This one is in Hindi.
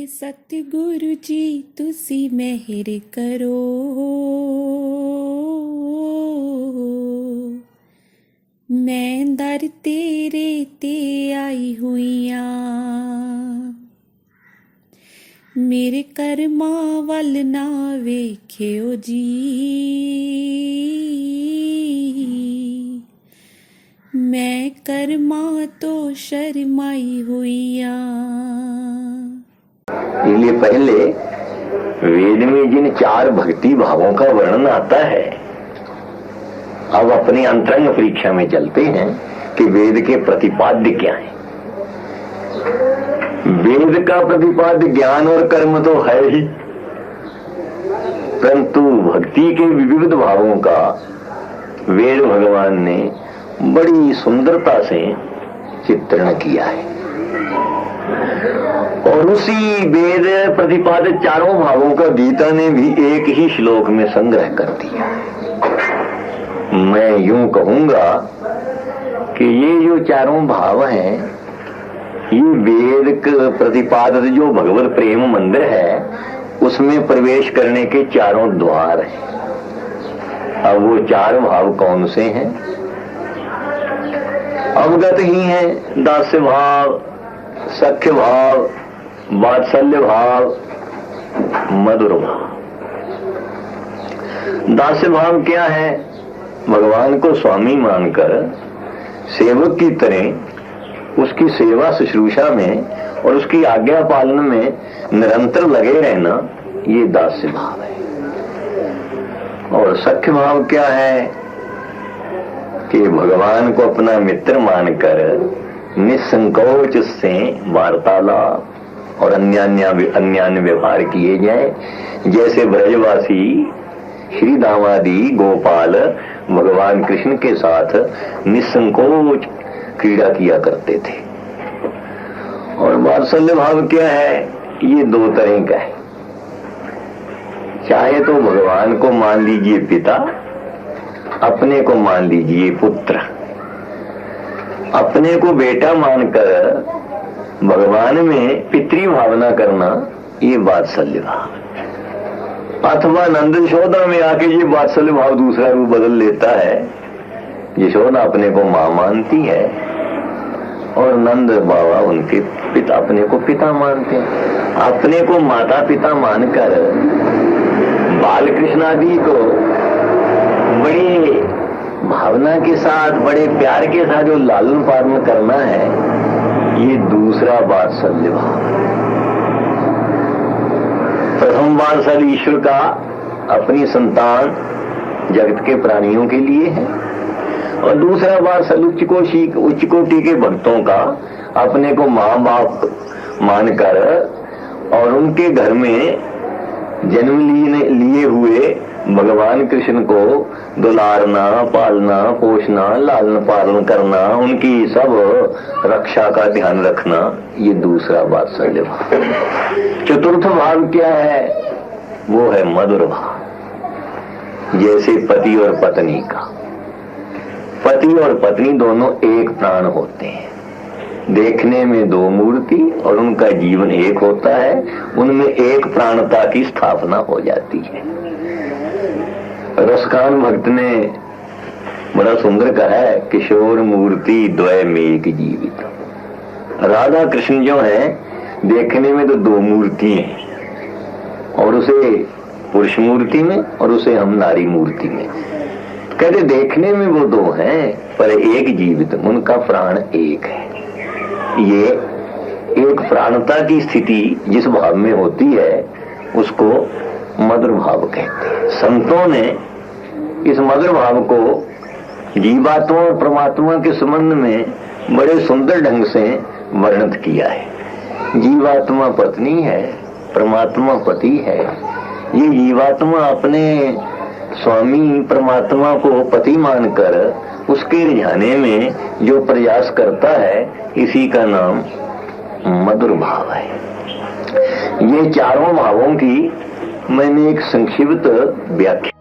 सतगुरु जी तुसी मेहर करो, मैं दर तेरे ते आई हुईया, मेरे कर्मा वल ना वेख्यो जी, मैं कर्मा तो शर्माई हुईया। इसलिए पहले वेद में जिन 4 भक्ति भावों का वर्णन आता है, अब अपनी अंतरंग परीक्षा में चलते हैं कि वेद के प्रतिपाद्य क्या है। वेद का प्रतिपाद्य ज्ञान और कर्म तो है ही, परंतु भक्ति के विविध भावों का वेद भगवान ने बड़ी सुंदरता से चित्रण किया है। और उसी वेद प्रतिपादित 4 भावों का गीता ने भी एक ही श्लोक में संग्रह कर दिया है। मैं यूं कहूंगा कि ये जो 4 भाव हैं, ये वेद प्रतिपादित जो भगवत प्रेम मंदिर है, उसमें प्रवेश करने के 4 द्वार हैं। अब वो 4 भाव कौन से हैं? अवगत ही हैं। दास्य भाव, सख्य भाव, वात्सल्य भाव, मधुर भाव। दास्य भाव क्या है? भगवान को स्वामी मानकर सेवक की तरह उसकी सेवा शुश्रूषा में और उसकी आज्ञा पालन में निरंतर लगे रहना, ये दास्य भाव है। और सख्य भाव क्या है? कि भगवान को अपना मित्र मानकर निसंकोच से वार्तालाप और अन्यान्य व्यवहार किए जाए, जैसे ब्रजवासी श्री दामादी गोपाल भगवान कृष्ण के साथ निसंकोच क्रीड़ा किया करते थे। और वात्सल्य भाव क्या है? ये 2 तरह का है। चाहे तो भगवान को मान लीजिए पिता, अपने को मान लीजिए पुत्र। अपने को बेटा मानकर भगवान में पितृ भावना करना, ये वात्सल्य भाव। अथवा नंद यशोदा में आके ये वात्सल्य भाव दूसरा रूप बदल लेता है। यशोदा अपने को मां मानती है और नंद बाबा उनके पिता, अपने को पिता मानते हैं। अपने को माता पिता मानकर बाल कृष्णादि को बड़ी भावना के साथ, बड़े प्यार के साथ जो लालन पालन करना है, ये दूसरा वात्सल्य भाव है। प्रथम वात्सल्य ईश्वर का अपनी संतान जगत के प्राणियों के लिए है, और दूसरा वात्सल्य उच्च कोटि के भक्तों का अपने को मां बाप मानकर और उनके घर में जन्म लिए हुए भगवान कृष्ण को दुलारना, पालना, पोषना, लालन पालन करना, उनकी सब रक्षा का ध्यान रखना, ये दूसरा वात्सल्य भाव। चतुर्थ भाव क्या है? वो है मधुर भाव। जैसे पति और पत्नी का, पति और पत्नी दोनों एक प्राण होते हैं। देखने में 2 मूर्ति और उनका जीवन एक होता है, उनमें एक प्राणता की स्थापना हो जाती है। रसखान भक्त ने बड़ा सुंदर कहा है, किशोर मूर्ति द्वयमेक जीवित। राधा कृष्ण जो है, देखने में तो 2 मूर्ति हैं, और उसे पुरुष मूर्ति में और उसे हम नारी मूर्ति में। कहते देखने में वो 2 हैं, पर एक जीवित, उनका प्राण एक है। ये एक प्राणता की स्थिति जिस भाव में होती है, उसको मधुर भाव कहते हैं। संतों ने इस मधुर भाव को जीवात्मा और परमात्मा के संबंध में बड़े सुंदर ढंग से वर्णित किया है। जीवात्मा पत्नी है, परमात्मा पति है। ये जीवात्मा अपने स्वामी परमात्मा को पति मानकर उसके रिझाने में जो प्रयास करता है, इसी का नाम मधुर भाव है। ये 4 भावों की मैंने एक संक्षिप्त व्याख्या